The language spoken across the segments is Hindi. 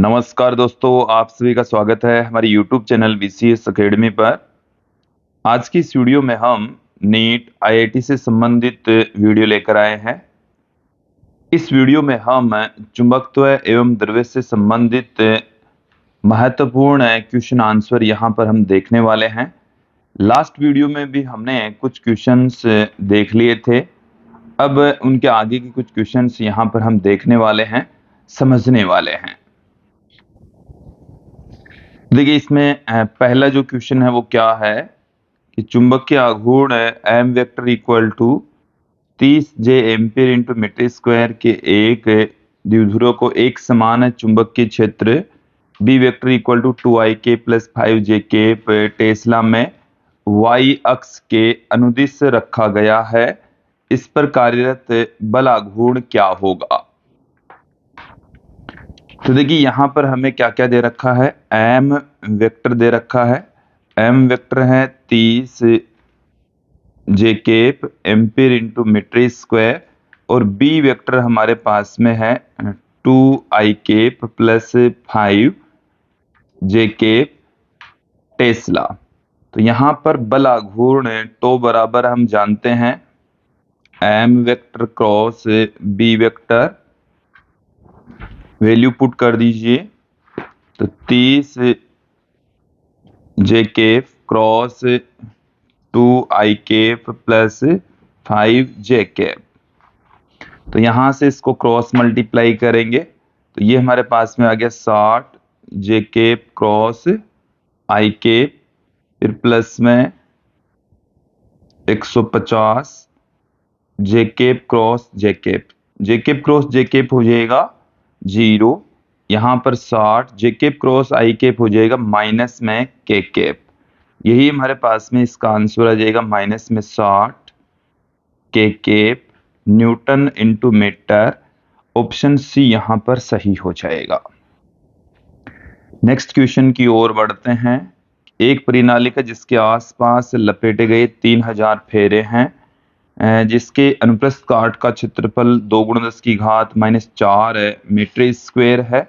नमस्कार दोस्तों, आप सभी का स्वागत है हमारे YouTube चैनल BCS अकेडमी पर। आज की इस वीडियो में हम नीट IIT से संबंधित वीडियो लेकर आए हैं। इस वीडियो में हम चुंबकत्व एवं द्रव्य से संबंधित महत्वपूर्ण क्वेश्चन आंसर यहाँ पर हम देखने वाले हैं। लास्ट वीडियो में भी हमने कुछ क्वेश्चंस देख लिए थे। अब उनके आगे के कुछ क्वेश्चंस यहाँ पर हम देखने वाले हैं, समझने वाले हैं। देखिए, इसमें पहला जो क्वेश्चन है वो क्या है कि चुंबकीय आघूर्ण m vector equal to 30 J ampere into metre square के एक द्विध्रुव को एक समान चुंबकीय क्षेत्र B vector equal to 2IK plus 5J के टेस्ला में y अक्ष के अनुदिश रखा गया है। इस पर कार्यरत बल आघूर्ण क्या होगा? तो देखिए, यहां पर हमें क्या क्या दे रखा है। m वेक्टर दे रखा है। m वेक्टर है 30 J cap ampere into metre square और b वेक्टर हमारे पास में है 2I cap plus 5J cap Tesla. तो यहां पर बल आघूर्ण टो बराबर हम जानते हैं m vector cross b vector. Value put कर दीजिए, तो 30 J cap cross 2I cap plus 5J cap. तो यहां से इसको क्रॉस मल्टीप्लाई करेंगे तो ये हमारे पास में आ गया 60 J cap cross I cap, फिर प्लस में 150 J cap cross J cap. J cap cross J cap हो जाएगा 0। यहां पर 60 J cap cross I cap हो जाएगा माइनस में K केप। यही हमारे पास में इसका आंसर आ जाएगा माइनस में 60 K cap newton into metre. Option C यहां पर सही हो जाएगा। नेक्स्ट क्वेश्चन की ओर बढ़ते हैं। एक परिनालिका जिसके आसपास लपेटे गए 3000 फेरे हैं, जिसके अनुप्रस्थ काट का क्षेत्रफल 2 × 10⁻⁴ मीटर स्क्वायर है,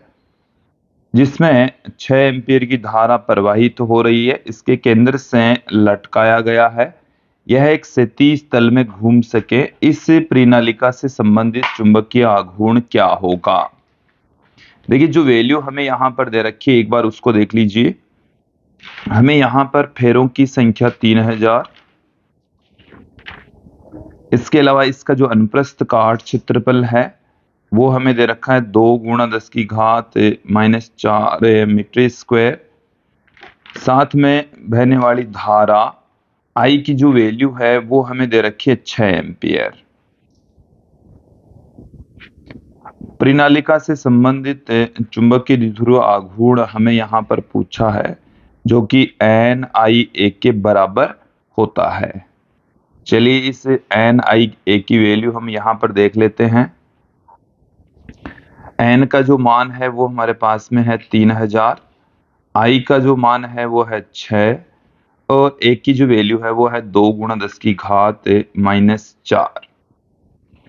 जिसमें 6 एम्पीयर की धारा प्रवाहित हो रही है, इसके केंद्र से लटकाया गया है। यह एक क्षैतिज तल में घूम सके। इस परिनालिका से संबंधित चुंबकीय आघूर्ण क्या होगा? देखिए, जो वैल्यू हमें यहाँ पर दे रखी है एक बार उसको देख लीजिए। हमें यहाँ पर फेरों की संख्या 3000, इसके अलावा इसका जो अनुप्रस्थ काट क्षेत्रफल है वो हमें दे रखा है 2 × 10⁻⁴ मीटर स्क्वायर। साथ में बहने वाली धारा I की जो वैल्यू है वो हमें दे रखी है 6 एम्पियर। परिनालिका से संबंधित चुंबकीय द्विध्रुव आघूर्ण हमें यहाँ पर पूछा है, जो कि NIA के बराबर होता है। चलिए, इस NIA की वैल्यू हम यहाँ पर देख लेते हैं। N का जो मान है वो हमारे पास में है 3000, I का जो मान है वो है 6 और A की जो वैल्यू है वो है 2 × 10⁻⁴।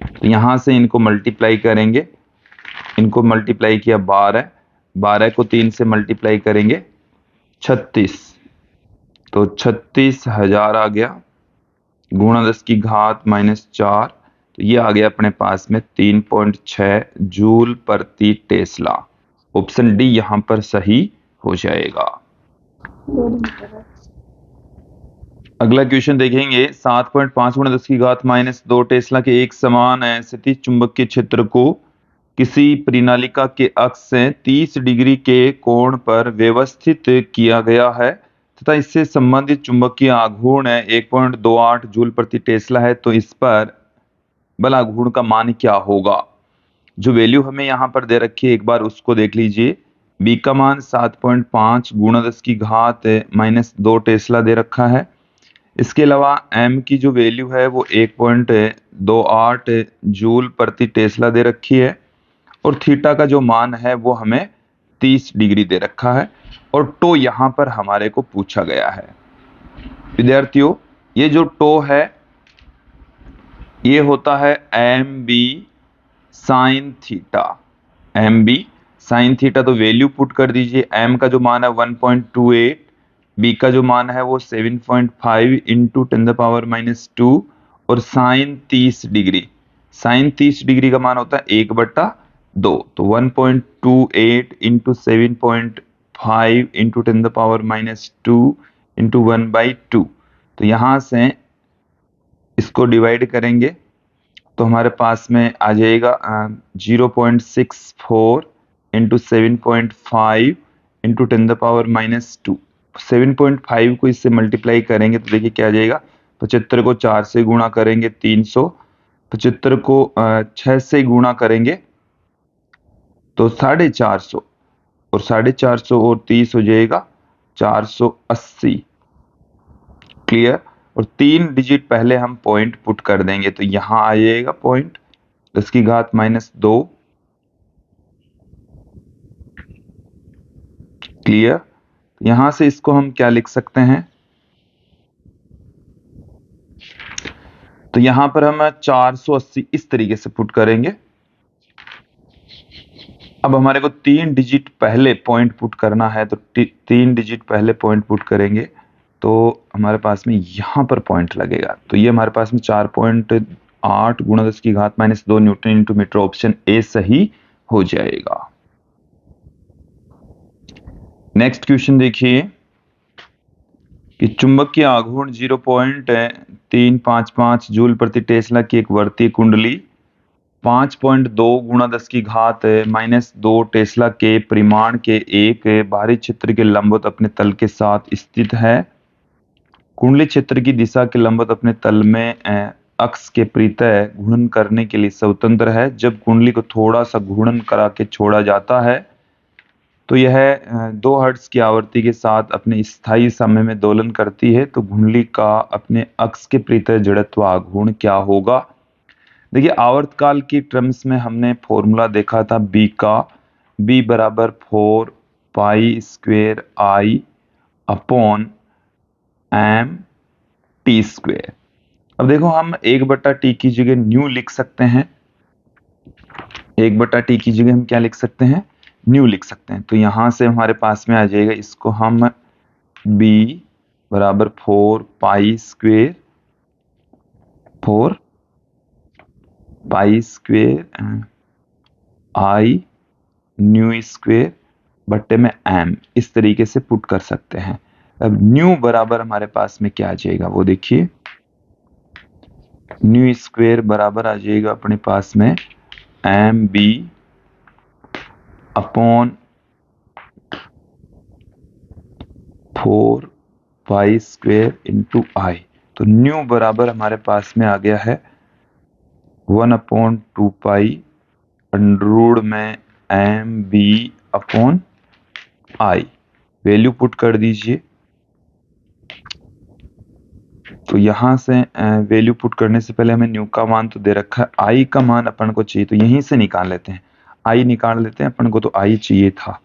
तो यहां से इनको मल्टीप्लाई करेंगे। इनको मल्टीप्लाई किया 12 को 3 से मल्टीप्लाई करेंगे 36, तो 36,000 आ गया गुणा 10⁻⁴। तो ये आ गया अपने पास में 3.6 जूल प्रति टेस्ला। ऑप्शन डी यहां पर सही हो जाएगा। अगला क्वेश्चन देखेंगे। 7.5 × 10⁻² टेस्ला के एक समान क्षैतिज चुंबकीय क्षेत्र को किसी परिनालिका के अक्ष से 30 डिग्री के कोण पर व्यवस्थित किया गया है तथा इससे संबंधित चुंबकीय आघूर्ण 1.28 जूल प्रति टेस्ला है, तो इस पर बल आघूर्ण का मान क्या होगा? जो वैल्यू हमें यहाँ पर दे रखी है एक बार उसको देख लीजिए। बी का मान 7.5 × 10⁻² टेस्ला दे रखा है। इसके अलावा m की जो वैल्यू है वो 1.28 जूल प्रति टेस्ला दे रखी है और थीटा का जो मान है वो हमें 30 डिग्री दे रखा है और टो यहाँ पर हमारे को पूछा गया है। विद्यार्थियों, ये जो टो है ये होता है mb sin theta. mb sine theta तो वैल्यू पुट कर दीजिए, एम का जो मान है 1.28, बी का जो मान है वो 7.5 इंटू 10⁻⁻2 और साइन 30 डिग्री, साइन 30 डिग्री का मान होता है 1/2, तो 1.28 इंटू 7.5 इंटू 10⁻⁻2 इंटू 1/2। तो यहां से इसको डिवाइड करेंगे तो हमारे पास में आ जाएगा 0.64 इंटू 7.5 इंटू 10⁻⁻2। 7.5 को इससे मल्टीप्लाई करेंगे तो देखिए क्या आ जाएगा, 75 को 4 से गुणा करेंगे 300, 75 को 6 से गुणा करेंगे तो 450, और 450 और 30 हो जाएगा 480। क्लियर। और 3 डिजिट पहले हम पॉइंट पुट कर देंगे तो यहां आ जाएगा पॉइंट 10⁻⁻2। क्लियर। यहां से इसको हम क्या लिख सकते हैं, तो यहां पर हम 480 इस तरीके से पुट करेंगे। अब हमारे को 3 डिजिट पहले पॉइंट पुट करना है तो 3 डिजिट पहले पॉइंट पुट करेंगे तो हमारे पास में यहां पर पॉइंट लगेगा। तो ये हमारे पास में 4.8 गुणा 10⁻⁻2 newton into metre, option A सही हो जाएगा। नेक्स्ट क्वेश्चन देखिए कि चुंबकीय आघूर्ण 0.355 जूल प्रति टेस्ला की एक वर्तीय कुंडली 5.2 गुणा 10⁻⁻2 टेस्ला के परिमाण के एक बाहरी क्षेत्र के लंबवत अपने तल के साथ स्थित है। कुंडली क्षेत्र की दिशा के लंबवत अपने तल में अक्ष के प्रत्यय घूर्णन करने के लिए स्वतंत्र है। जब कुंडली को थोड़ा सा घूर्णन करा के छोड़ा जाता है तो यह 2 हर्ट्ज की आवृत्ति के साथ अपने स्थायी समय में दोलन करती है। तो कुंडली का अपने अक्ष के प्रत्यय जड़त्व आघूर्ण क्या होगा। देखिए आवर्तकाल की टर्म्स में हमने फॉर्मूला देखा था बी का, बी बराबर 4 पाई स्क्वेयर आई अपॉन एम टी स्क्वेयर। अब देखो हम 1/t की जगह न्यू लिख सकते हैं, 1/t की जगह हम क्या लिख सकते हैं, न्यू लिख सकते हैं। तो यहां से हमारे पास में आ जाएगा, इसको हम b बराबर 4 pi square, 4 pi square I knew square बट्टे में m, इस तरीके से पुट कर सकते हैं। अब न्यू बराबर हमारे पास में क्या आ जाएगा वो देखिए, न्यू स्क्वेयर बराबर आ जाएगा अपने पास में M B upon 4 pi square into I. तो न्यू बराबर हमारे पास में आ गया है 1/2 पाई अंडर में M B upon I. Value put कर दीजिए तो यहां से वैल्यू पुट करने से पहले हमें न्यू का मान तो दे रखा है, आई का मान अपन को चाहिए तो यहीं से निकाल लेते हैं, आई निकाल लेते हैं, अपन को तो आई चाहिए था।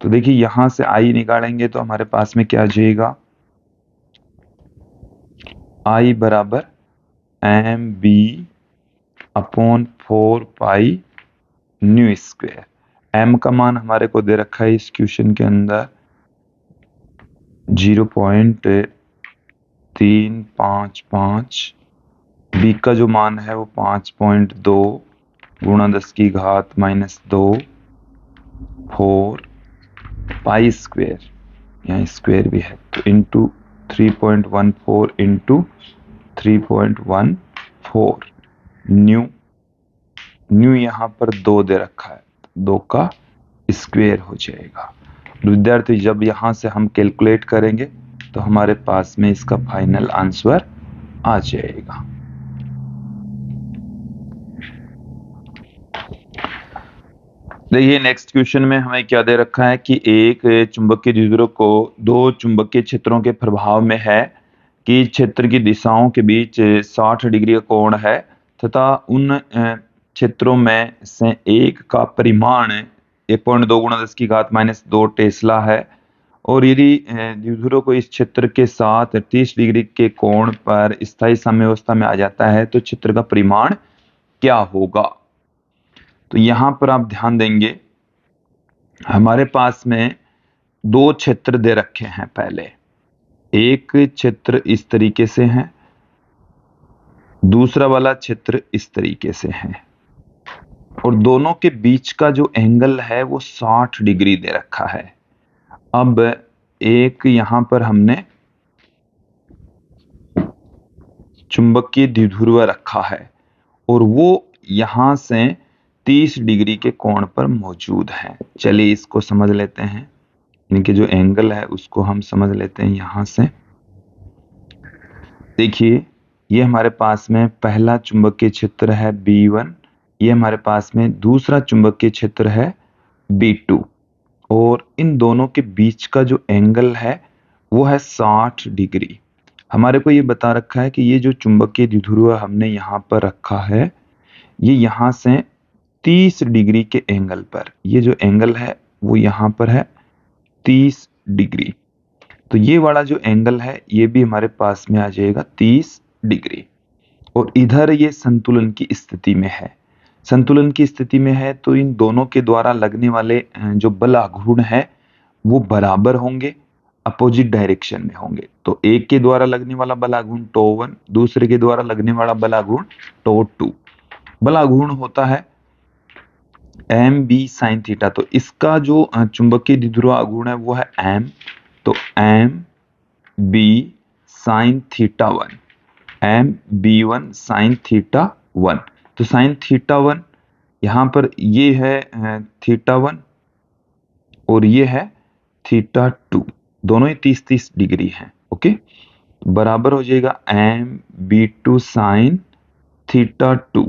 तो देखिए यहां से आई निकालेंगे तो हमारे पास में क्या आ जाएगा, आई बराबर M B upon 4 pi new square. M का मान हमारे को दे रखा है इस क्वेश्चन के अंदर 0.355, बी का जो मान है वो 5.2 गुणा 10⁻⁻2 4 पाई स्क्वेयर, यहाँ स्क्वेयर भी है तो इंटू 3.14 इंटू 3.14 न्यू, न्यू यहाँ पर 2 दे रखा है, 2 का स्क्वेयर हो जाएगा। विद्यार्थी जब यहाँ से हम कैलकुलेट करेंगे तो हमारे पास में इसका फाइनल आंसर आ जाएगा। देखिए नेक्स्ट क्वेश्चन में हमें क्या दे रखा है कि एक चुंबकीय द्विध्रुव को 2 चुंबकीय क्षेत्रों के प्रभाव में है कि क्षेत्र की दिशाओं के बीच 60 डिग्री का कोण है तथा उन क्षेत्रों में से एक का परिमाण 1.2 गुणा 10⁻⁻2 टेस्ला है और यदि द्विध्रुव को इस क्षेत्र के साथ 30 डिग्री के कोण पर स्थायी साम्यावस्था में आ जाता है तो क्षेत्र का परिमाण क्या होगा। तो यहां पर आप ध्यान देंगे हमारे पास में दो क्षेत्र दे रखे हैं। पहले एक क्षेत्र इस तरीके से है, दूसरा वाला क्षेत्र इस तरीके से है, और दोनों के बीच का जो एंगल है वो 60 डिग्री दे रखा है। अब एक यहां पर हमने चुंबकीय द्विध्रुव रखा है और वो यहां से 30 डिग्री के कोण पर मौजूद है। चलिए इसको समझ लेते हैं, इनके जो एंगल है उसको हम समझ लेते हैं यहां से। देखिए ये हमारे पास में पहला चुंबकीय क्षेत्र है B1, ये हमारे पास में दूसरा चुंबकीय क्षेत्र है B2, और इन दोनों के बीच का जो एंगल है वो है 60 डिग्री। हमारे को ये बता रखा है कि ये जो चुंबकीय द्विध्रुव हमने यहाँ पर रखा है, ये यहाँ से 30 डिग्री के एंगल पर, ये जो एंगल है वो यहाँ पर है 30 डिग्री। तो ये वाला जो एंगल है ये भी हमारे पास में आ जाएगा 30 डिग्री, और इधर ये संतुलन की स्थिति में है। संतुलन की स्थिति में है तो इन दोनों के द्वारा लगने वाले जो बल आघूर्ण है वो बराबर होंगे, अपोजिट डायरेक्शन में होंगे। तो एक के द्वारा लगने वाला बल आघूर्ण τ1, दूसरे के द्वारा लगने वाला बल आघूर्ण τ2। बल आघूर्ण होता है एम बी साइन थीटा। तो इसका जो चुंबकीय द्विध्रुव आघूर्ण है वो है एम, तो M B sine theta 1, M B one sine theta 1। तो साइन थीटा 1 यहां पर ये है थीटा 1 और ये है थीटा 2, दोनों ही 30-30 डिग्री हैं। ओके, बराबर हो जाएगा M B two sine theta 2।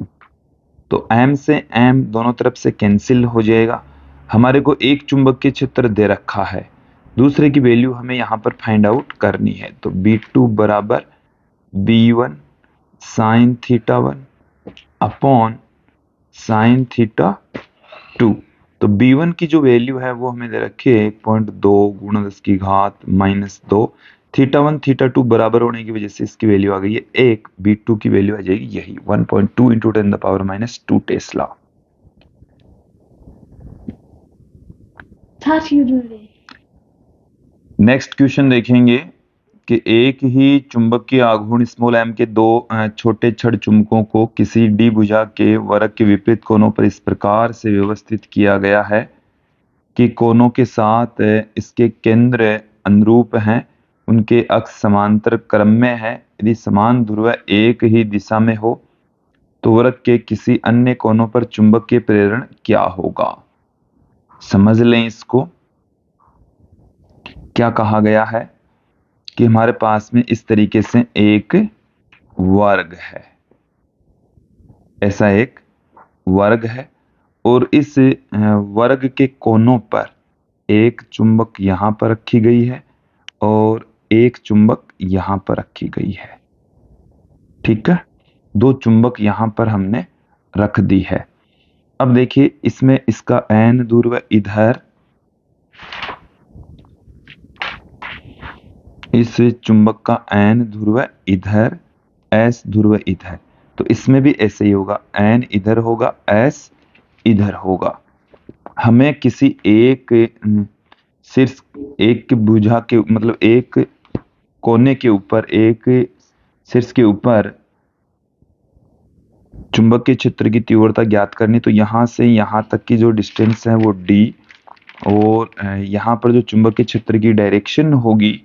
तो m से m दोनों तरफ से कैंसिल हो जाएगा। हमारे को एक चुंबकीय क्षेत्र दे रखा है, दूसरे की वैल्यू हमें यहाँ पर फाइंड आउट करनी है। तो B2 बराबर B1 sign theta 1 upon sine theta 2। तो B1 की जो वैल्यू है वो हमें दे रखी है 1.2 गुणा 10 की घात -2। थीटा 1 थीटा 2 बराबर होने की वजह से इसकी वैल्यू आ गई है 1। B2 की वैल्यू आ जाएगी यही 1.2 इंटू 10⁻⁻2 टेस्ला। नेक्स्ट क्वेश्चन देखेंगे कि एक ही चुंबकीय आघूर्ण स्मॉल m के दो छोटे छड़ चुंबकों को किसी d भुजा के वरक के विपरीत कोनों पर इस प्रकार से व्यवस्थित किया गया है कि कोनों के साथ इसके केंद्र अनुरूप हैं, उनके अक्ष समांतर क्रम में है। यदि समान ध्रुव एक ही दिशा में हो तो वृत्त के किसी अन्य कोनों पर चुंबकीय प्रेरण क्या होगा। समझ लें इसको। क्या कहा गया है कि हमारे पास में इस तरीके से एक वर्ग है, ऐसा एक वर्ग है, और इस वर्ग के कोनों पर एक चुंबक यहां पर रखी गई है और एक चुंबक यहां पर रखी गई है। ठीक है, दो चुंबक यहां पर हमने रख दी है। अब देखिए इसमें इसका n ध्रुव इधर, इस चुंबक का n ध्रुव इधर, s ध्रुव इधर। तो इसमें भी ऐसे ही होगा, n इधर होगा, s इधर होगा। हमें किसी एक शीर्ष, एक भुजा के मतलब एक कोने के ऊपर, एक शीर्ष के ऊपर चुंबकीय क्षेत्र की तीव्रता ज्ञात करनी। तो यहां से यहां तक की जो डिस्टेंस है वो d, और यहां पर जो चुंबकीय क्षेत्र की डायरेक्शन होगी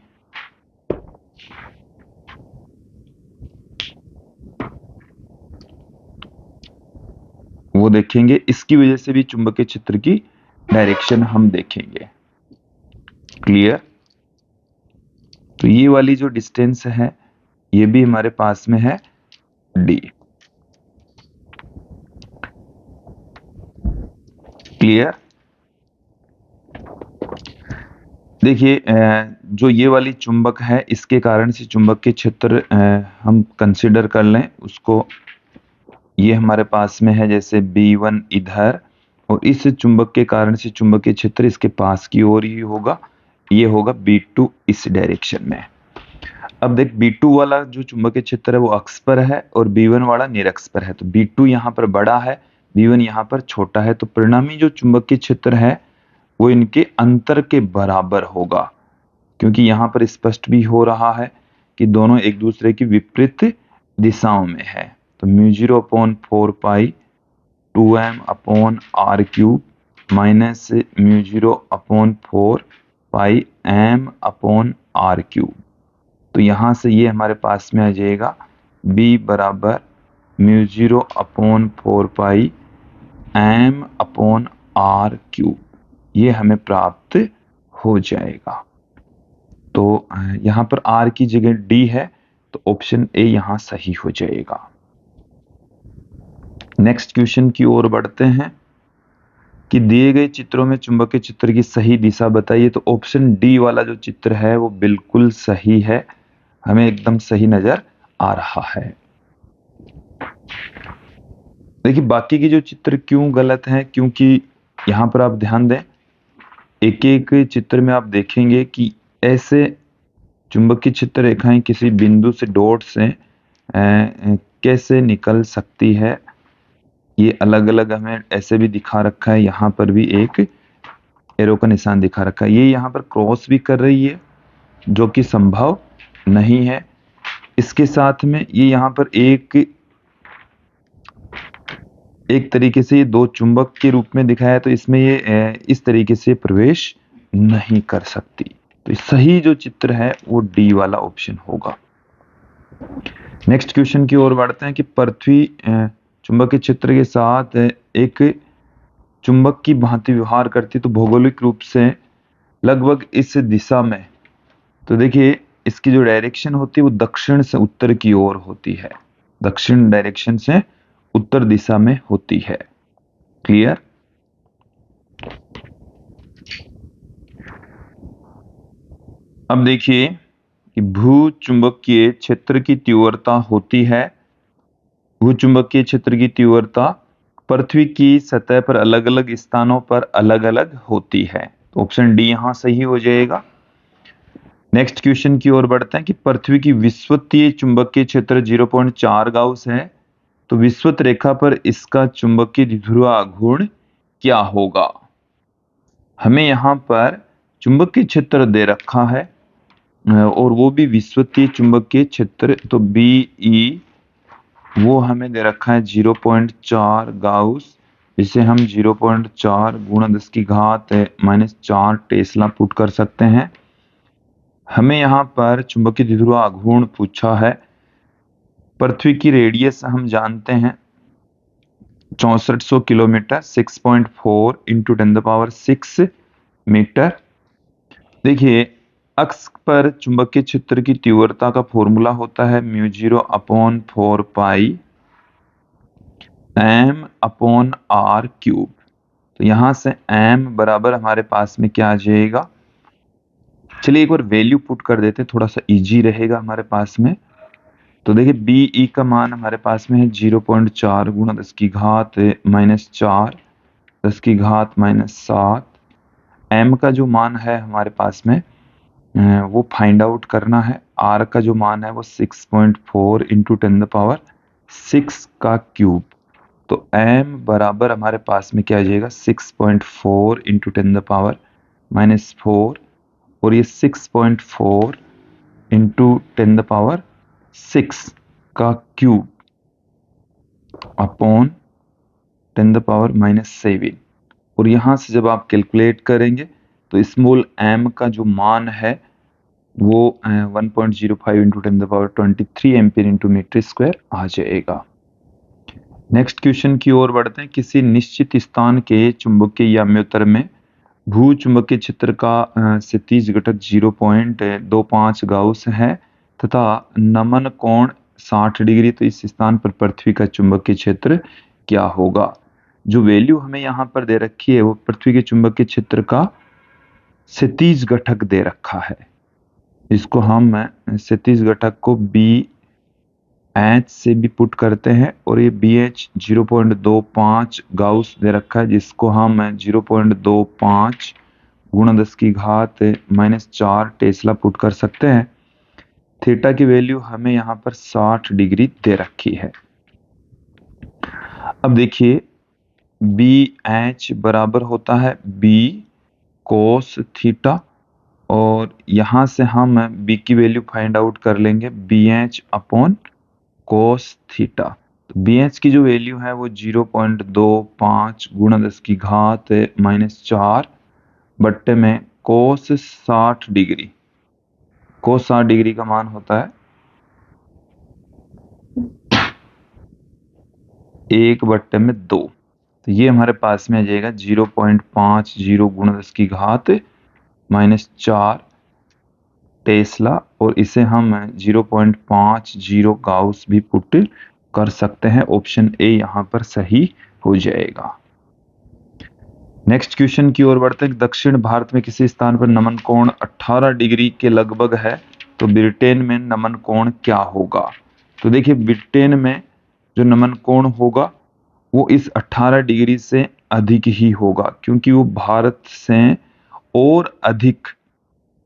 वो देखेंगे। इसकी वजह से भी चुंबकीय क्षेत्र की डायरेक्शन हम देखेंगे। क्लियर। तो ये वाली जो डिस्टेंस है ये भी हमारे पास में है d। क्लियर। देखिए जो ये वाली चुंबक है इसके कारण से चुंबकीय क्षेत्र हम कंसीडर कर लें उसको। ये हमारे पास में है जैसे B1 इधर, और इस चुंबक के कारण से चुंबकीय क्षेत्र इसके पास की ओर ही होगा, ये होगा B2 इस डायरेक्शन में। अब देख B2 वाला जो चुंबकीय क्षेत्र है वो अक्ष पर है और B1 वाला निरक्ष पर है। तो B2 यहाँ पर बड़ा है, B1 यहाँ पर छोटा है। तो परिणामी जो चुंबकीय क्षेत्र है वो इनके अंतर के बराबर होगा, क्योंकि यहाँ पर स्पष्ट भी हो रहा है कि दोनों एक दूसरे की विपरीत दिशाओं में है। तो mu 0/4 pi 2m upon R cube minus mu 0/4 pi m upon R cube. तो यहाँ से ये हमारे पास में आ जाएगा b बराबर mu 0/4 pi m upon R cube, ये हमें प्राप्त हो जाएगा। तो यहाँ पर r की जगह d है, तो ऑप्शन ए यहाँ सही हो जाएगा। नेक्स्ट क्वेश्चन की ओर बढ़ते हैं कि दिए गए चित्रों में चुंबकीय क्षेत्र की सही दिशा बताइए। तो ऑप्शन डी वाला जो चित्र है वो बिल्कुल सही है, हमें एकदम सही नजर आ रहा है। देखिए बाकी के जो चित्र क्यों गलत हैं, क्योंकि यहाँ पर आप ध्यान दें, एक एक चित्र में आप देखेंगे कि ऐसे चुंबकीय क्षेत्र रेखाएं किसी बिंदु से डॉट से कैसे निकल सकती है, ये अलग अलग हमें ऐसे भी दिखा रखा है, यहाँ पर भी एक एरो का निशान दिखा रखा है, ये यहाँ पर क्रॉस भी कर रही है जो कि संभव नहीं है। इसके साथ में ये यहाँ पर एक तरीके से ये दो चुंबक के रूप में दिखाया है, तो इसमें ये इस तरीके से प्रवेश नहीं कर सकती। तो सही जो चित्र है वो डी वाला ऑप्शन होगा। नेक्स्ट क्वेश्चन की ओर बढ़ते हैं कि पृथ्वी चुंबकीय क्षेत्र के साथ एक चुंबक की भांति व्यवहार करती है, तो भौगोलिक रूप से लगभग इस दिशा में, तो देखिए इसकी जो डायरेक्शन होती है वो दक्षिण से उत्तर की ओर होती है, दक्षिण डायरेक्शन से उत्तर दिशा में होती है। क्लियर? अब देखिए कि भूचुंबकीय क्षेत्र की तीव्रता होती है, भूचुंबकीय क्षेत्र की तीव्रता पृथ्वी की सतह पर अलग अलग स्थानों पर अलग अलग होती है। तो ऑप्शन डी यहां सही हो जाएगा। नेक्स्ट क्वेश्चन की ओर बढ़ते हैं कि पृथ्वी की विषुवतीय चुंबकीय क्षेत्र 0.4 गाउस है, तो विषुवत रेखा पर इसका चुंबकीय द्विध्रुव घूर्ण क्या होगा। हमें यहाँ पर चुंबकीय क्षेत्र दे रखा है और वो भी विषुवतीय चुंबकीय क्षेत्र, तो BE वो हमें दे रखा है 0.4 गाउस, जिसे हम 0.4 गुणा 10 की घात -4 टेस्ला पुट कर सकते हैं। हमें यहाँ पर चुंबकीय द्विध्रुव घूर्ण पूछा है। पृथ्वी की रेडियस हम जानते हैं 6400 किलोमीटर, 6.4 इंटू 10⁻6 मीटर। देखिए अक्ष पर चुंबकीय क्षेत्र की तीव्रता का फॉर्मूला होता है mu 0/4 pi m upon R cube. तो यहां से m बराबर हमारे पास में क्या आ जाएगा, चलिए एक बार वैल्यू पुट कर देते हैं, थोड़ा सा इजी रहेगा हमारे पास में। तो देखिए BE का मान हमारे पास में है 0.4 गुणा 10 की घात -4 10 की घात -7। m का जो मान है हमारे पास में वो फाइंड आउट करना है। r का जो मान है वो 6.4 इंटू 10⁻6 का क्यूब। तो m बराबर हमारे पास में क्या आ जाएगा 6.4 इंटू 10⁻⁻4, और ये 6.4 इंटू 10⁻6 का क्यूब अपॉन 10⁻⁻7। और यहां से जब आप कैलकुलेट करेंगे तो स्मॉल m का जो मान है वो 1.05 into 10⁻23 ampere into metre square आ जाएगा। नेक्स्ट क्वेश्चन की ओर बढ़ते हैं। किसी निश्चित स्थान के चुंबकीय याम्योत्तर में भू चुंबकीय क्षेत्र का क्षैतिज घटक 0.25 गाउस है तथा नमन कोण 60 डिग्री, तो इस स्थान पर पृथ्वी का चुंबकीय क्षेत्र क्या होगा। जो वैल्यू हमें यहाँ पर दे रखी है वो पृथ्वी के चुंबकीय क्षेत्र का क्षैतिज घटक दे रखा है। इसको हम क्षैतिज घटक को BH से भी पुट करते हैं, और ये BH 0.25 गाउस दे रखा है, जिसको हम 0.25 गुणा 10 की घात -4 टेस्ला पुट कर सकते हैं। थीटा की वैल्यू हमें यहाँ पर 60 डिग्री दे रखी है। अब देखिए BH बराबर होता है B कोस थीटा, और यहां से हम b की वैल्यू फाइंड आउट कर लेंगे BH अपॉन कोस थीटा। तो BH की जो वैल्यू है वो 0.25 गुणा 10 की घात -4 बट्टे में कोस 60 डिग्री। कोस 60 डिग्री का मान होता है 1/2। तो ये हमारे पास में आ जाएगा 0.50 गुणा 10 की घात -4 टेस्ला, और इसे हम 0.50 गाउस भी पुट कर सकते हैं। ऑप्शन ए यहाँ पर सही हो जाएगा। नेक्स्ट क्वेश्चन की ओर बढ़ते हैं। दक्षिण भारत में किसी स्थान पर नमन कोण 18 डिग्री के लगभग है, तो ब्रिटेन में नमन कोण क्या होगा? तो देखिए, ब्रिटेन में जो नमन कोण होगा वो इस 18 डिग्री से अधिक ही होगा, क्योंकि वो भारत से और अधिक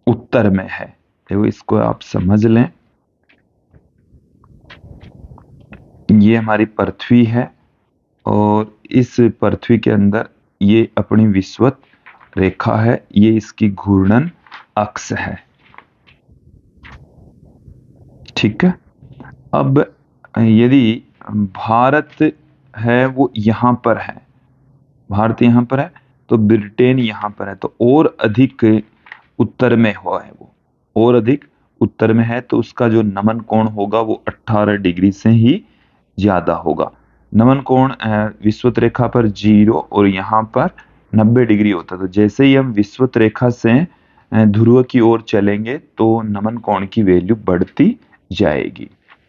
उत्तर में है। देखो, इसको आप समझ लें। ये हमारी पृथ्वी है, और इस पृथ्वी के अंदर ये अपनी विषुवत रेखा है, ये इसकी घूर्णन अक्ष है। ठीक है। अब यदि भारत है वो यहां पर है, भारत यहां पर है, तो ब्रिटेन यहां पर है, तो और अधिक उत्तर में हुआ है वो, और अधिक उत्तर में है, तो उसका जो नमन कोण होगा वो 18 डिग्री से ही ज्यादा होगा। नमन कोण विषुवत रेखा पर 0 और यहाँ पर 90 डिग्री होता है। तो जैसे ही हम विषुवत रेखा से ध्रुव की ओर चलेंगे तो नमन कोण की वैल्यू बढ़ती जाएगी।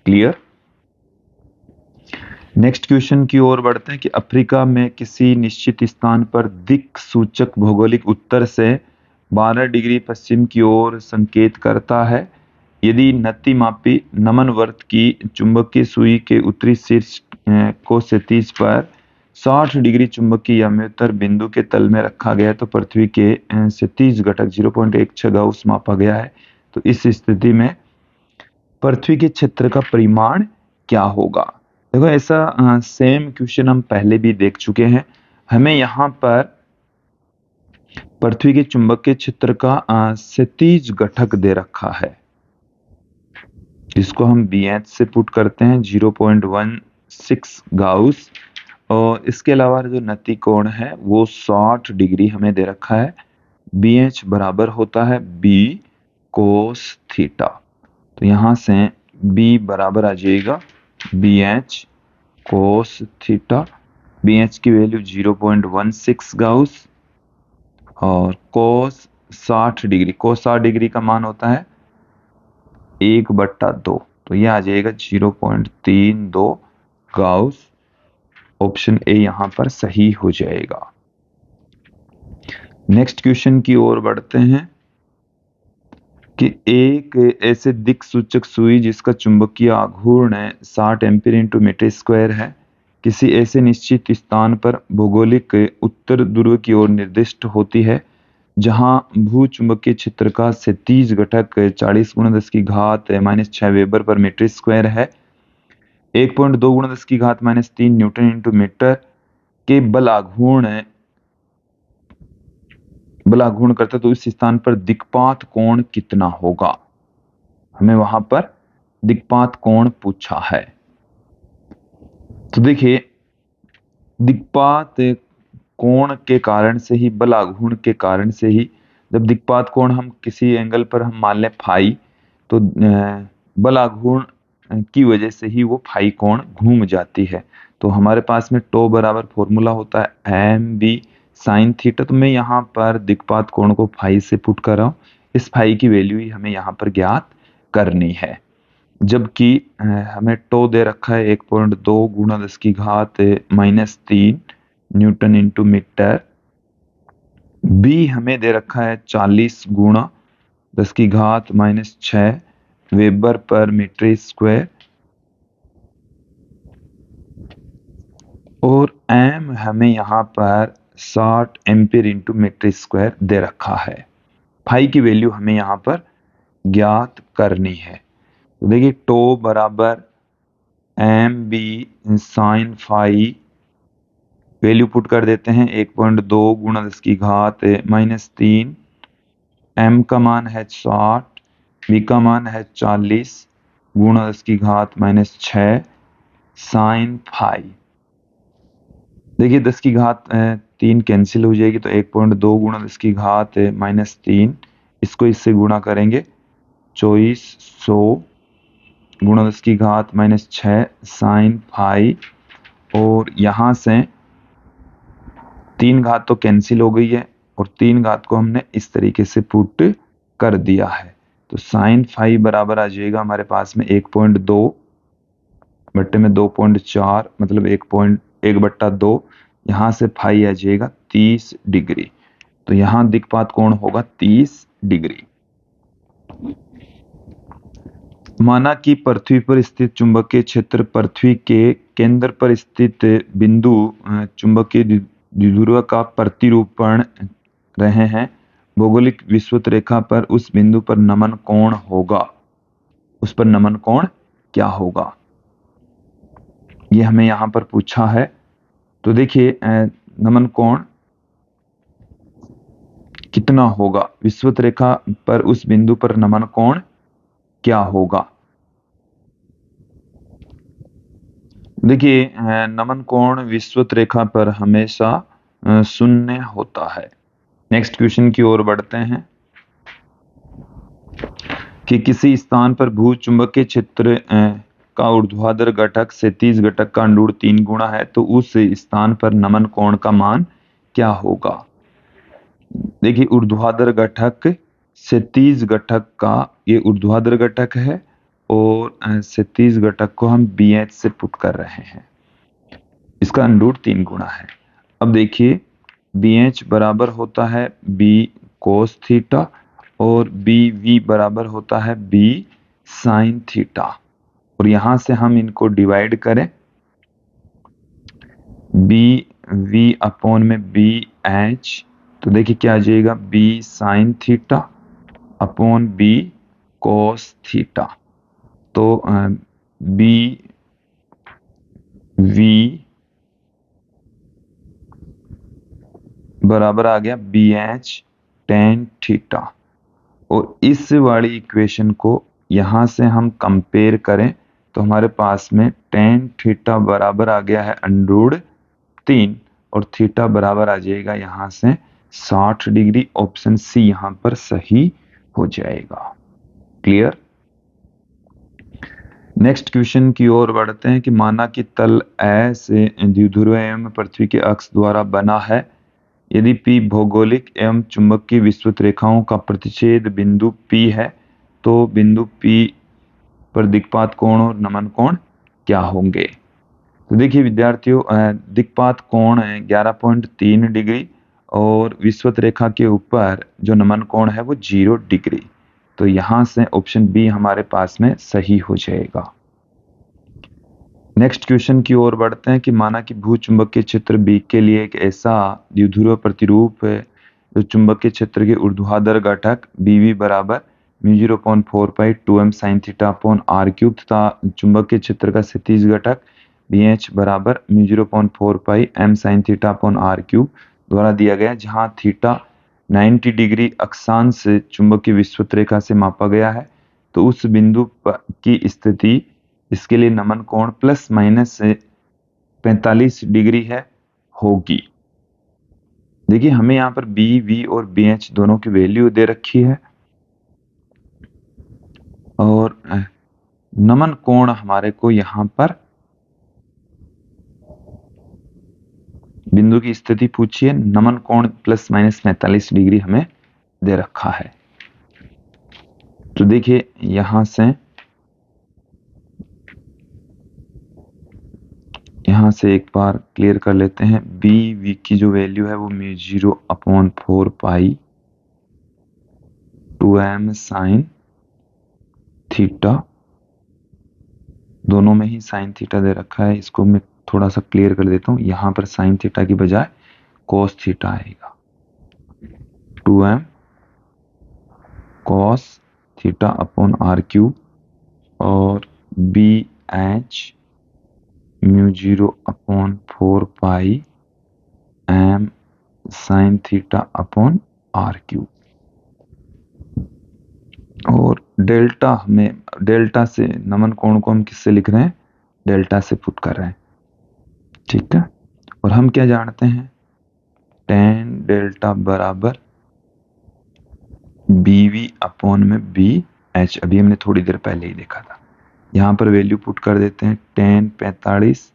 क्लियर। नेक्स्ट क्वेश्चन की ओर बढ़ते हैं कि अफ्रीका में किसी निश्चित स्थान पर दिक् सूचक भौगोलिक उत्तर से 12 डिग्री पश्चिम की ओर संकेत करता है। यदि नतिमापी नमन वर्त की चुंबकीय सुई के उत्तरी शीर्ष को क्षैतिज पर 60 डिग्री चुंबकीय याम्योत्तर बिंदु के तल में रखा गया, तो पृथ्वी के क्षैतिज घटक 0.16 गाउस मापा गया है। तो इस स्थिति में पृथ्वी के क्षेत्र का परिमाण क्या होगा? देखो, ऐसा सेम क्वेश्चन हम पहले भी देख चुके हैं। हमें यहाँ पर पृथ्वी के चुंबकीय क्षेत्र का क्षैतिज घटक दे रखा है, जिसको हम BH से पुट करते हैं 0.16 गाउस, और इसके अलावा जो नति कोण है वो 60 डिग्री हमें दे रखा है। BH बराबर होता है B कोस थीटा। तो यहां से B बराबर आ जाएगा BH कोस थीटा। BH की वैल्यू 0.16 गाउस, और कोस 60 डिग्री, कोस 60 डिग्री का मान होता है 1/2। तो यह आ जाएगा 0.32 गाउस। ऑप्शन ए यहां पर सही हो जाएगा। नेक्स्ट क्वेश्चन की ओर बढ़ते हैं कि एक ऐसे दिक् सूचक सुई जिसका चुंबकीय आघूर्ण 60 एम्पीयर इंटू मीटर स्क्वायर है, किसी ऐसे निश्चित स्थान पर भौगोलिक उत्तर ध्रुव की ओर निर्दिष्ट होती है, जहां भू चुंबकीय क्षेत्र का क्षैतिज घटक 40 गुणा 10 की घात -6 वेबर पर मीटर स्क्वायर है। 1.2 गुणा 10 की घात -3 न्यूटन इंटू मीटर के बल आघूर्ण करता, तो इस स्थान पर दिक्पात कोण कितना होगा? हमें वहां पर दिक्पात कोण पूछा है। तो देखिए, दिक्पात कोण के कारण से ही, बल आघूर्ण के कारण से ही, जब दिक्पात कोण हम किसी एंगल पर हम मान लें फाई, तो बल आघूर्ण की वजह से ही वो फाई कोण घूम जाती है। तो हमारे पास में टो बराबर फॉर्मूला होता है MB साइन थीटा। तो मैं यहाँ पर दिक्पात कोण को फाई से पुट कर रहा हूँ। इस फाई की वैल्यू ही हमें यहाँ पर ज्ञात करनी है, जबकि हमें टो दे रखा है 1.2 गुणा 10 की घात -3 न्यूटन इंटू मीटर। बी हमें दे रखा है 40 गुणा 10 की घात -6 वेबर पर मीटर स्क्वायर, और एम हमें यहाँ पर 60 एम्पीयर इंटू मीटर स्क्वायर दे रखा है। फाई की वैल्यू हमें यहाँ पर ज्ञात करनी है। तो देखिए, टो बराबर MB sine phi value put कर देते हैं 1.2 गुणा 10 की घात -3, m का मान है 60, b का मान है 40 गुणा 10 की घात -6 साइन फाई। देखिए 10 की घात 3 कैंसिल हो जाएगी, तो 1.2 गुणा 10 की घात -3, इसको इससे गुणा करेंगे 2400 गुणा 10 की घात -6 साइन फाई, और यहाँ से 3 घात तो कैंसिल हो गई है और 3 घात को हमने इस तरीके से पुट कर दिया है। तो साइन फाई बराबर आ जाएगा हमारे पास में 1.2 बट्टे में 2.4 मतलब 1/2, यहाँ से फाई आ जाएगा 30 डिग्री। तो यहाँ दिक्पात कोण होगा 30 डिग्री। माना कि पृथ्वी पर स्थित चुंबकीय क्षेत्र पृथ्वी के केंद्र पर स्थित बिंदु चुंबकीय द्विध्रुव का प्रतिरूपण रहे हैं। भौगोलिक विषुवत रेखा पर उस बिंदु पर नमन कोण होगा। उस पर नमन कोण क्या होगा, ये हमें यहां पर पूछा है। तो देखिए नमन कोण कितना होगा, विषुवत रेखा पर उस बिंदु पर नमन कोण क्या होगा। देखिए नमन कोण विषुवत रेखा पर हमेशा शून्य होता है। नेक्स्ट क्वेश्चन की ओर बढ़ते हैं कि किसी स्थान पर भूचुंबकीय क्षेत्र का ऊर्ध्वाधर घटक क्षैतिज घटक का अंडूर 3 गुना है, तो उस स्थान पर नमन कोण का मान क्या होगा। देखिए ऊर्ध्वाधर घटक क्षैतिज घटक का, ये ऊर्ध्वाधर घटक है और क्षैतिज घटक को हम BH से पुट कर रहे हैं, इसका अंडूर 3 गुना है। अब देखिए BH बराबर होता है B cos थीटा और BV बराबर होता है B sin थीटा, और यहां से हम इनको डिवाइड करें BV अपॉन में BH, तो देखिए क्या आ जाएगा B sin theta upon B cos theta. तो BV बराबर आ गया BH tan थीटा, और इस वाली इक्वेशन को यहां से हम कंपेयर करें तो हमारे पास में tan थीटा बराबर आ गया है अंडूर 3 और थीटा बराबर आ जाएगा यहां से 60 डिग्री। ऑप्शन सी यहां पर सही हो जाएगा। क्लियर। नेक्स्ट क्वेश्चन की ओर बढ़ते हैं कि माना कि तल ऐसे द्विध्रुव एवं पृथ्वी के अक्ष द्वारा बना है। यदि P भौगोलिक एवं चुंबकीय विषुवत रेखाओं का प्रतिच्छेद बिंदु P है, तो बिंदु P पर दिक्पात कोण और नमन कोण क्या होंगे। तो देखिए विद्यार्थियों दिक्पात कोण है 11.3 डिग्री और विषुवत रेखा के ऊपर जो नमन कोण है वो 0 डिग्री। तो यहां से ऑप्शन बी हमारे पास में सही हो जाएगा। नेक्स्ट क्वेश्चन की ओर बढ़ते हैं कि माना कि भूचुंबकीय क्षेत्र बी के लिए एक ऐसा द्विध्रुव प्रतिरूप है जो चुंबकीय क्षेत्र के ऊर्ध्वाधर घटक BV बराबर μ0.4 पाई 2m sin theta upon r³ तथा चुंबकीय क्षेत्र का क्षैतिज घटक BH बराबर μ0.4 पाई m sin theta upon r³ द्वारा दिया गया, जहां थीटा 90 डिग्री अक्षांश चुंबकीय विषुवत रेखा से मापा गया है। तो उस बिंदु की स्थिति इसके लिए नमन कोण ±45 डिग्री है होगी। देखिए हमें यहाँ पर B, V और BH दोनों की वैल्यू दे रखी है और नमन कोण हमारे को यहाँ पर बिंदु की स्थिति पूछिए, नमन कोण ±45 डिग्री हमें दे रखा है। तो देखिए यहां से एक बार क्लियर कर लेते हैं। BV की जो वैल्यू है वो μ0/4 पाई 2m sin थीटा, दोनों में ही sin थीटा दे रखा है, इसको मैं थोड़ा सा क्लियर कर देता हूं। यहां पर sin थीटा की बजाय cos थीटा आएगा, 2m cos theta upon r³ और BH μ0/4 pi M sine theta upon R cube. और डेल्टा से नमन कोण को हम किससे लिख रहे हैं? डेल्टा से पुट कर रहे हैं, ठीक है। और हम क्या जानते हैं? टेन डेल्टा बराबर बीवी अपॉन में बी एच, अभी हमने थोड़ी देर पहले ही देखा था। यहां पर वैल्यू पुट कर देते हैं, टेन 45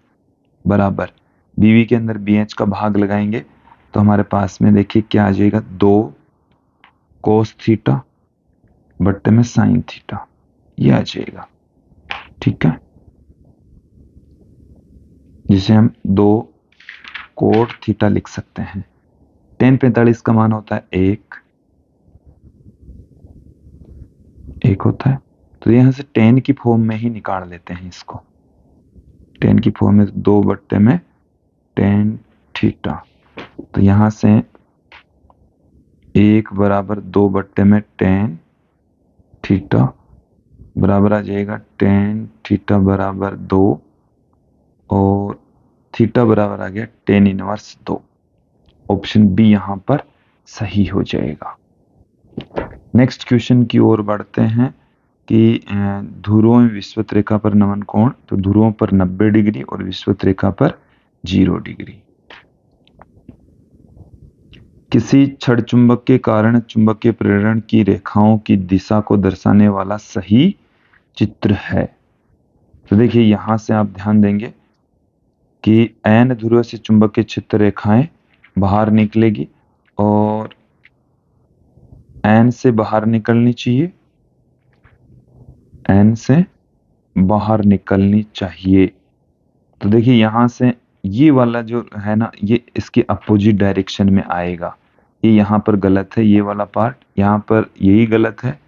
बराबर बीवी के अंदर बी एच का भाग लगाएंगे तो हमारे पास में देखिए क्या आ जाएगा, 2 कोस थीटा बट्टे में साइन थीटा, ये आ जाएगा, ठीक है। जिसे हम 2 कोट थीटा लिख सकते हैं। टेन 45 का मान होता है 1 होता है, तो यहां से टेन की फॉर्म में ही निकाल लेते हैं इसको। टेन की फॉर्म में 2 बट्टे में टेन थीटा, तो यहां से 1 बराबर 2 बट्टे में टेन थीटा बराबर आ जाएगा टेन थीटा बराबर 2 और थीटा बराबर आ गया टेन इनवर्स 2। ऑप्शन बी यहां पर सही हो जाएगा। नेक्स्ट क्वेश्चन की ओर बढ़ते हैं कि ध्रुवों में विषुवत रेखा पर नमन कोण, तो ध्रुवों पर 90 डिग्री और विषुवत रेखा पर 0 डिग्री। किसी छड़ चुंबक के कारण चुंबकीय प्रेरण की रेखाओं की दिशा को दर्शाने वाला सही चित्र है। तो देखिए यहां से आप ध्यान देंगे कि एन ध्रुव से चुंबकीय क्षेत्र रेखाएं बाहर निकलेगी और एन से बाहर निकलनी चाहिए, एन से बाहर निकलनी चाहिए। तो देखिए यहां से ये वाला जो है ना, ये इसके अपोजिट डायरेक्शन में आएगा। ये यहां पर गलत है, ये वाला पार्ट यहां पर यही गलत है,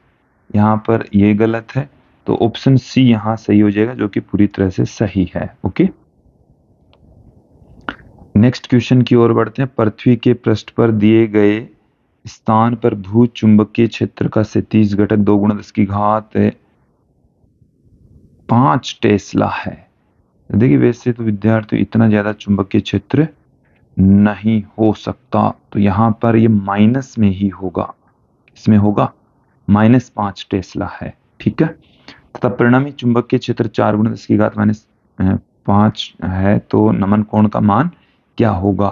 यहां पर ये गलत है, तो ऑप्शन सी यहां सही हो जाएगा, जो कि पूरी तरह से सही है। ओके, नेक्स्ट क्वेश्चन की ओर बढ़ते हैं। पृथ्वी के पृष्ठ पर दिए गए स्थान पर भू चुंबकीय क्षेत्र का क्षैतिज घटक 2 × 10⁵ टेस्ला है। देखिए वैसे तो विद्यार्थी इतना ज्यादा चुंबकीय क्षेत्र नहीं हो सकता, तो यहां पर ये माइनस में ही होगा, इसमें होगा -5 टेस्ला है, ठीक है। तथा परिणामी चुंबकीय क्षेत्र 4 × 10⁻5 है, तो नमन कोण का मान क्या होगा?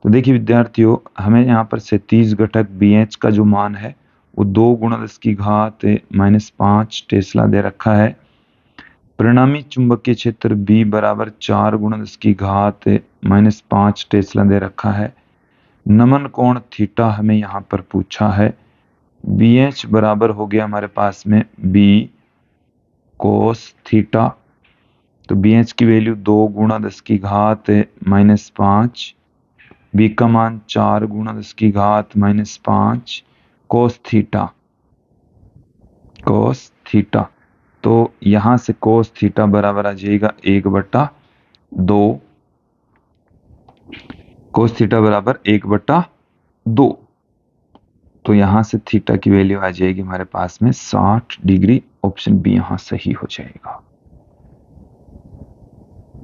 तो देखिए विद्यार्थियों, हमें यहाँ पर क्षैतिज घटक BH का जो मान है वो 2 × 10⁻5 टेस्ला दे रखा है। परिणामी चुंबकीय क्षेत्र B बराबर 4 × 10⁻5 टेस्ला दे रखा है। नमन कोण थीटा हमें यहाँ पर पूछा है। BH बराबर हो गया हमारे पास में B कोस थीटा, तो BH की वैल्यू 2 × 10⁻5, B का मान 4 × 10⁻5 कोस थीटा, तो यहां से कोस थीटा बराबर आ जाएगा 1/2, कोस थीटा बराबर 1/2, तो यहां से थीटा की वैल्यू आ जाएगी हमारे पास में 60 डिग्री। ऑप्शन बी यहां सही हो जाएगा।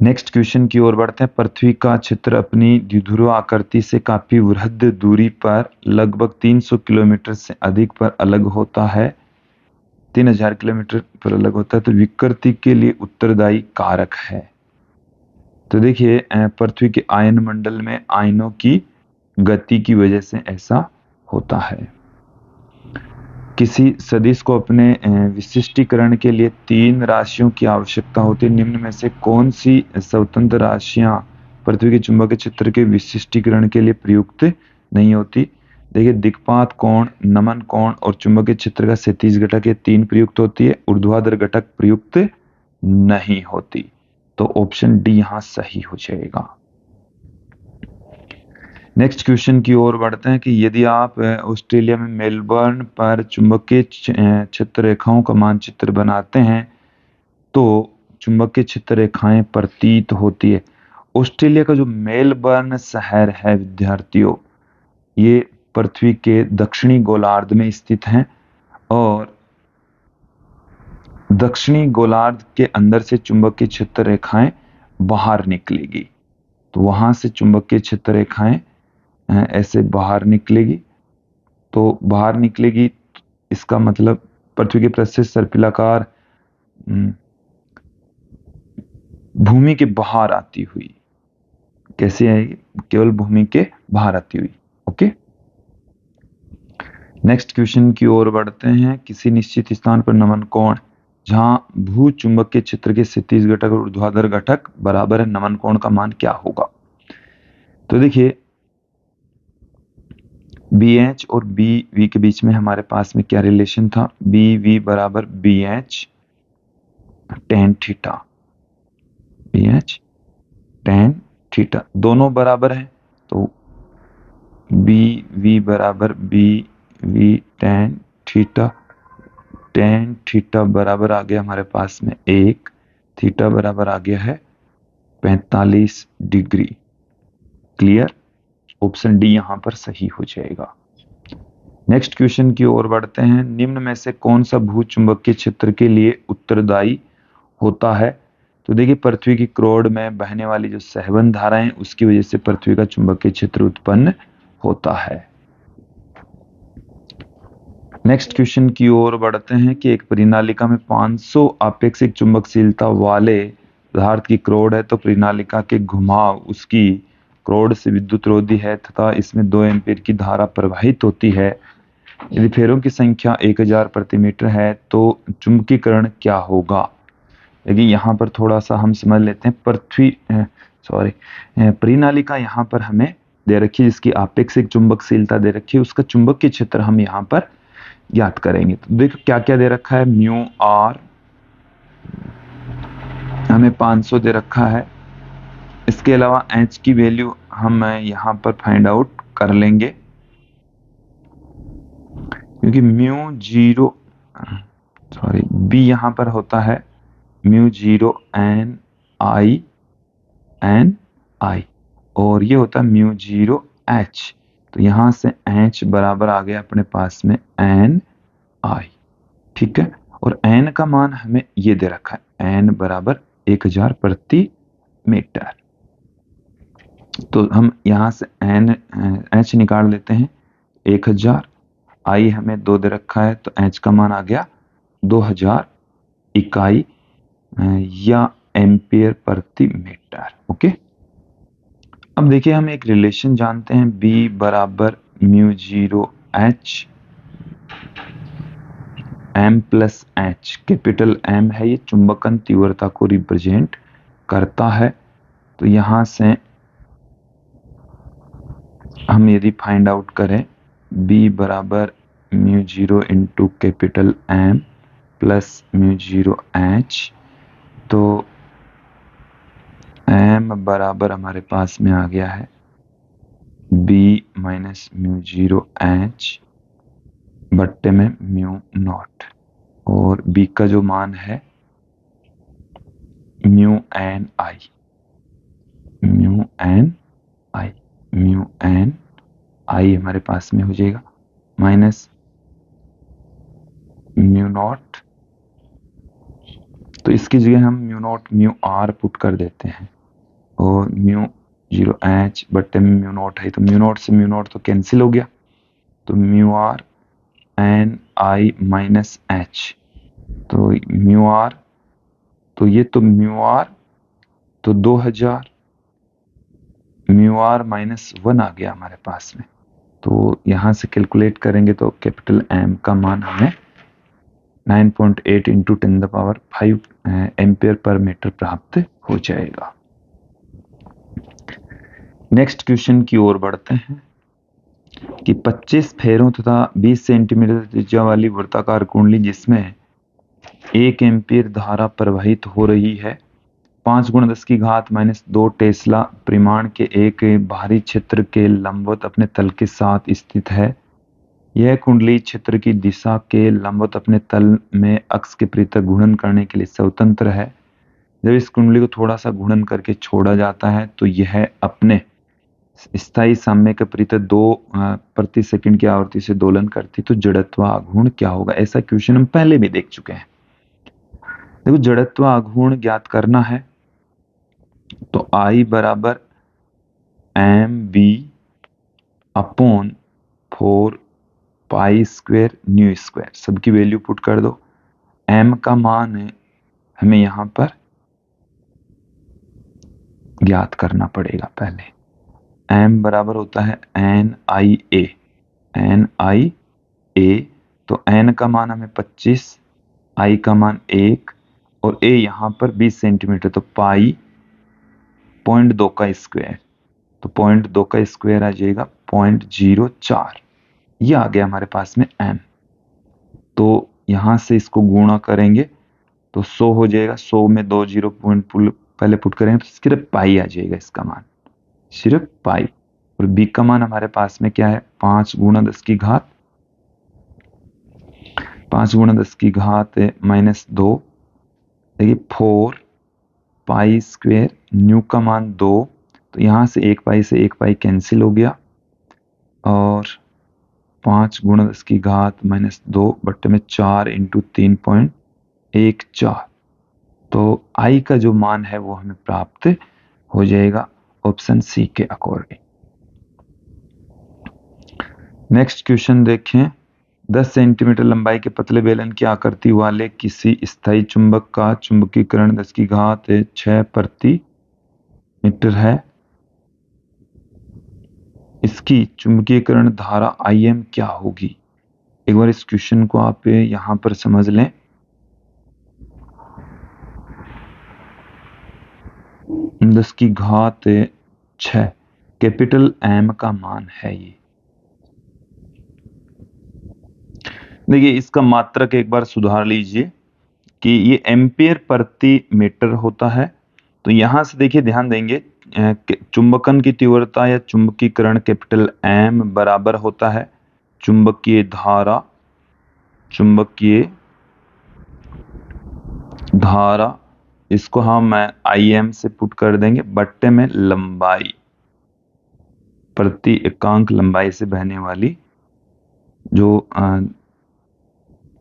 नेक्स्ट क्वेश्चन की ओर बढ़ते हैं। पृथ्वी का क्षेत्र अपनी द्विध्रुव आकृति से काफी वृहद दूरी पर लगभग 300 किलोमीटर से अधिक पर अलग होता है, 3000 किलोमीटर पर अलग होता है, तो विकृति के लिए उत्तरदायी कारक है। तो देखिए पृथ्वी के आयन मंडल में आयनों की गति की वजह से ऐसा होता है। किसी सदिश को अपने विशिष्टीकरण के लिए 3 राशियों की आवश्यकता होती है। निम्न में से कौन सी स्वतंत्र राशियां पृथ्वी के चुंबकीय क्षेत्र के विशिष्टीकरण के लिए प्रयुक्त नहीं होती? देखिए दिक्पात कोण, नमन कोण और चुंबकीय क्षेत्र का क्षैतिज घटक, ये 3 प्रयुक्त होती है, ऊर्ध्वाधर घटक प्रयुक्त नहीं होती, तो ऑप्शन डी यहां सही हो जाएगा। नेक्स्ट क्वेश्चन की ओर बढ़ते हैं कि यदि आप ऑस्ट्रेलिया में मेलबर्न पर चुंबकीय क्षेत्र रेखाओं का मानचित्र बनाते हैं तो चुंबकीय क्षेत्र रेखाएं प्रतीत होती है। ऑस्ट्रेलिया का जो मेलबर्न शहर है विद्यार्थियों, ये पृथ्वी के दक्षिणी गोलार्ध में स्थित है और दक्षिणी गोलार्ध के अंदर से चुंबकीय क्षेत्र रेखाएं बाहर निकलेगी, तो वहां से चुंबकीय क्षेत्र रेखाएं ऐसे बाहर निकलेगी, तो बाहर निकलेगी, इसका मतलब पृथ्वी के पृष्ठ से सर्पिलाकार भूमि के बाहर आती हुई। कैसे आएगी? केवल भूमि के बाहर आती हुई। ओके, नेक्स्ट क्वेश्चन की ओर बढ़ते हैं। किसी निश्चित स्थान पर नमन कोण जहां भू चुंबकीय क्षेत्र के क्षैतिज घटक और ऊर्ध्वाधर घटक बराबर है, नमन कोण का मान क्या होगा? तो देखिए, बी एच और बी वी के बीच में हमारे पास में क्या रिलेशन था? बी वी बराबर B H tan theta, B H tan theta, दोनों बराबर है, तो बी वी बराबर बी वी टेन थीटा बराबर आ गया हमारे पास में 1, थीटा बराबर आ गया है 45 डिग्री। क्लियर? ऑप्शन डी यहां पर सही हो जाएगा। नेक्स्ट क्वेश्चन की ओर बढ़ते हैं। निम्न में से कौन सा भूचुंबकीय क्षेत्र के लिए उत्तरदायी होता है? तो देखिए, पृथ्वी की क्रोड में बहने वाली जो सहवन धाराएं, उसकी वजह से पृथ्वी का चुंबकीय क्षेत्र उत्पन्न होता है। नेक्स्ट क्वेश्चन की ओर बढ़ते हैं कि एक परिनालिका में 500 आपेक्षिक चुंबकशीलता वाले पदार्थ की क्रोड है, तो परिनालिका के घुमाव उसकी क्रोड से विद्युत रोधी है तथा इसमें 2 एम्पीयर की धारा प्रवाहित होती है। यदि फेरों की संख्या 1000 प्रति मीटर है तो चुंबकीकरण क्या होगा? लेकिन यहाँ पर थोड़ा सा हम समझ लेते हैं। परिनालिका यहाँ पर हमें दे रखी है, जिसकी आपेक्षिक चुंबकशीलता दे रखी है, उसका चुंबकीय क्षेत्र हम यहाँ पर याद करेंगे। तो देखो क्या क्या दे रखा है। म्यू आर हमें 500 दे रखा है। इसके अलावा एच की वैल्यू हम यहाँ पर फाइंड आउट कर लेंगे, क्योंकि बी यहाँ पर होता है म्यू 0 एन आई और ये होता है म्यू 0 एच। तो यहां से एच बराबर आ गया अपने पास में एन आई। ठीक है, और एन का मान हमें ये दे रखा है, एन बराबर 1000 प्रति मीटर। तो हम यहां से एन एच निकाल लेते हैं 1000, आई हमें 2 दे रखा है, तो एच का मान आ गया 2000 इकाई या एम्पियर प्रति मीटर। ओके, अब देखिए, हम एक रिलेशन जानते हैं, B बराबर mu 0 H M plus H. Capital M है, ये चुंबकन तीव्रता को रिप्रेजेंट करता है। तो यहां से हम यदि फाइंड आउट करें B बराबर mu 0 into capital M plus mu 0 H, तो एम बराबर हमारे पास में आ गया है B माइनस म्यू 0 एच बट्टे में म्यू नॉट, और B का जो मान है म्यू एन आई, म्यू एन आई हमारे पास में हो जाएगा माइनस म्यू नॉट। तो इसकी जगह हम mu naught mu R put कर देते हैं, और म्यू 0 एच बट्टे में म्यू नॉट है, तो म्यू नॉट से म्यू नॉट तो कैंसिल हो गया, तो mu R N I minus H, तो म्यू आर, तो ये तो म्यू आर तो 2000, म्यू आर माइनस 1 आ गया हमारे पास में। तो यहां से कैलकुलेट करेंगे तो कैपिटल एम का मान हमें 9.8 इंटू 10⁵ एम्पियर पर मीटर प्राप्त हो जाएगा। नेक्स्ट क्वेश्चन की ओर बढ़ते हैं कि 25 फेरों तथा 20 सेंटीमीटर त्रिज्या वाली वृत्ताकार कुंडली जिसमें 1 एम्पीयर धारा प्रवाहित हो रही है, 5×10⁻² टेस्ला परिमाण के एक बाहरी क्षेत्र के लंबवत अपने तल के साथ स्थित है। यह कुंडली क्षेत्र की दिशा के लंबवत अपने तल में अक्ष के पृथक घूर्णन करने के लिए स्वतंत्र है। जब इस कुंडली को थोड़ा सा घूर्णन करके छोड़ा जाता है तो यह अपने स्थायी साम्य के पृथक 2 प्रति सेकंड की आवृत्ति से दोलन करती, तो जड़त्व आघूर्ण क्या होगा? ऐसा क्वेश्चन हम पहले भी देख चुके हैं। देखो, जड़त्व आघूर्ण ज्ञात करना है तो I बराबर M B upon 4 pi square new square, सबकी वैल्यू पुट कर दो। m का मान हमें यहां पर ज्ञात करना पड़ेगा। पहले m बराबर होता है NIA, NIA, तो n का मान हमें 25, i का मान 1 और a यहां पर 20 सेंटीमीटर, तो पाई 0.2 का स्क्वायर, तो 0.2 का स्क्वायर आ जाएगा 0.04। ये आ गया हमारे पास में m। तो यहां से इसको गुणा करेंगे तो 100 हो जाएगा, 100 में 2 जीरो पॉइंट पहले पुट करेंगे तो सिर्फ पाई आ जाएगा, इसका मान सिर्फ पाई। और b का मान हमारे पास में क्या है, 5 गुणा 10 की घात, 5 गुणा 10 की घात -2, देखिए 4 पाई स्क्वायर, न्यू का मान 2, तो यहां से 1 पाई से 1 पाई कैंसिल हो गया, और 5 गुणा 10 की घात -2 बट्टे में 4 इंटू 3.14, तो i का जो मान है वो हमें प्राप्त हो जाएगा ऑप्शन सी के अकॉर्डिंग। नेक्स्ट क्वेश्चन देखें। 10 सेंटीमीटर लंबाई के पतले बेलन की आकृति वाले किसी स्थायी चुंबक का चुंबकीकरण 10 की घात 6 प्रति मीटर है। इसकी चुंबकीकरण धारा Im क्या होगी? एक बार इस क्वेश्चन को आप यहां पर समझ लें। दस की घात 6 कैपिटल M का मान है ये। देखिए इसका मात्रक एक बार सुधार लीजिए कि ये एम्पियर प्रति मीटर होता है। तो यहां से देखिए ध्यान देंगे, चुंबकन की तीव्रता या चुंबकीकरण कैपिटल M बराबर होता है चुंबकीय धारा, चुंबकीय धारा, इसको हम Im से पुट कर देंगे बट्टे में लंबाई, प्रति एकांक लंबाई से बहने वाली जो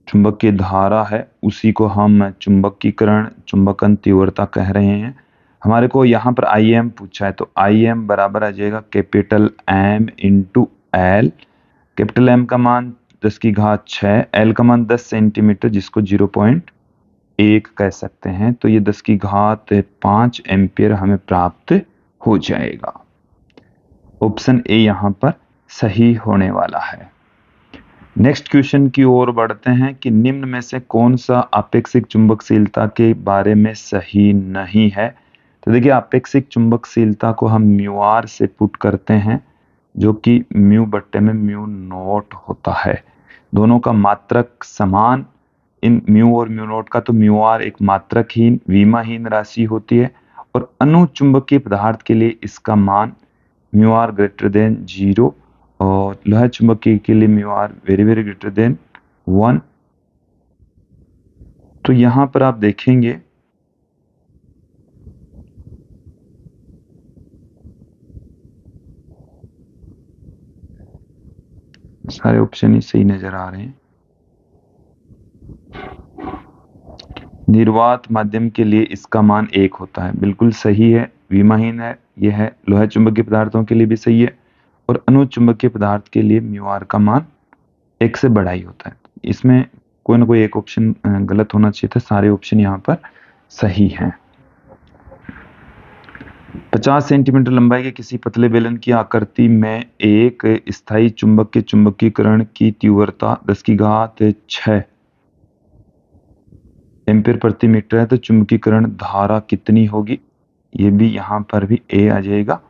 चुंबकीय धारा है उसी को हम चुंबकीकरण, चुंबकन तीव्रता कह रहे हैं। हमारे को यहाँ पर Im पूछा है, तो Im बराबर आ जाएगा capital M into L। Capital M का मान 10 की घात 6, L का मान 10 सेंटीमीटर जिसको 0.1 कह सकते हैं, तो ये 10 की घात 5 एम्पियर हमें प्राप्त हो जाएगा। ऑप्शन ए यहाँ पर सही होने वाला है। नेक्स्ट क्वेश्चन की ओर बढ़ते हैं कि निम्न में से कौन सा आपेक्षिक चुंबकशीलता के बारे में सही नहीं है। तो देखिए आपेक्षिक चुंबकशीलता को हम म्यू आर से पुट करते हैं, जो कि म्यू बट्टे में म्यू नॉट होता है। दोनों का मात्रक समान, इन म्यू और म्यू नॉट का, तो म्यू आर एक मात्रकहीन विमाहीन राशि होती है, और अनुचुंबकीय पदार्थ के लिए इसका मान म्यू आर ग्रेटर देन 0, और लोहा चुंबकीय के लिए mu R very very greater than 1। तो यहां पर आप देखेंगे सारे ऑप्शन ही सही नजर आ रहे हैं। निर्वात माध्यम के लिए इसका मान 1 होता है, बिल्कुल सही है, विमाहीन है, यह है। लोहा चुंबकीय पदार्थों के लिए भी सही है, और अनुचुंबकीय पदार्थ के लिए म्यू आर का मान 1 से बड़ा ही होता है। इसमें कोई ना कोई एक ऑप्शन गलत होना चाहिए था, सारे ऑप्शन यहाँ पर सही हैं। 50 सेंटीमीटर लंबाई के किसी पतले बेलन की आकृति में एक स्थायी चुंबक के चुंबकीकरण की तीव्रता 10 की घात 6 एम्पीयर प्रति मीटर है, तो चुंबकीकरण धारा कितनी होगी? ये भी यहाँ पर भी ए आ जाएगा।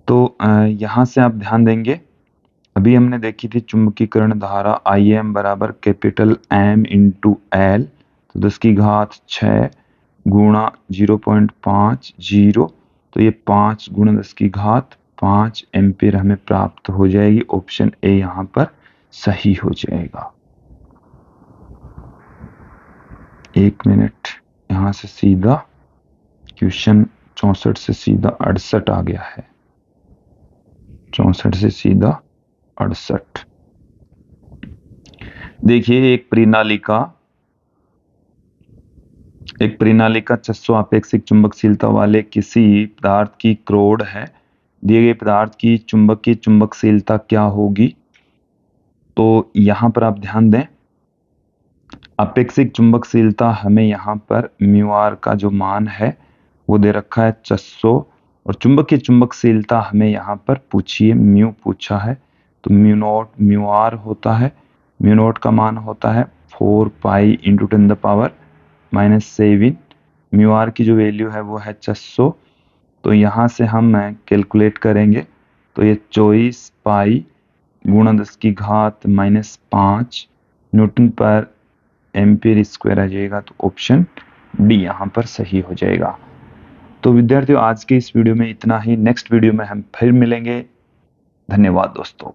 तो यहाँ से आप ध्यान देंगे, अभी हमने देखी थी चुंबकीकरण धारा Im बराबर कैपिटल M इंटू L, तो 10 की घात 6 गुणा 0.50, तो ये 5 गुणा 10 की घात 5 एम्पीयर हमें प्राप्त हो जाएगी। ऑप्शन ए यहाँ पर सही हो जाएगा। 1 मिनट, यहाँ से सीधा क्वेश्चन 64 से सीधा 68 आ गया है, 64 से सीधा 68। देखिए एक प्रणालिका 600 आपेक्षिक चुंबकशीलता वाले किसी पदार्थ की क्रोड है। दिए गए पदार्थ की चुंबकीय चुंबकशीलता क्या होगी। तो यहाँ पर आप ध्यान दें, अपेक्षिक चुंबकशीलता हमें यहाँ पर म्यू आर का जो मान है वो दे रखा है 600, और चुंबकीय चुंबकशीलता हमें यहाँ पर पूछिए म्यू पूछा है, तो म्यू नॉट म्यू आर होता है, म्यू नॉट का मान होता है 4 पाई इंटू 10⁻⁻7। म्यू आर की जो वैल्यू है वो है 600, तो यहाँ से हम कैलकुलेट करेंगे तो ये 24 पाई गुणा 10⁻⁻5 न्यूटन पर एम्पीयर स्क्वायर आ जाएगा। तो ऑप्शन डी यहाँ पर सही हो जाएगा। तो विद्यार्थियों, आज के इस वीडियो में इतना ही। नेक्स्ट वीडियो में हम फिर मिलेंगे। धन्यवाद दोस्तों।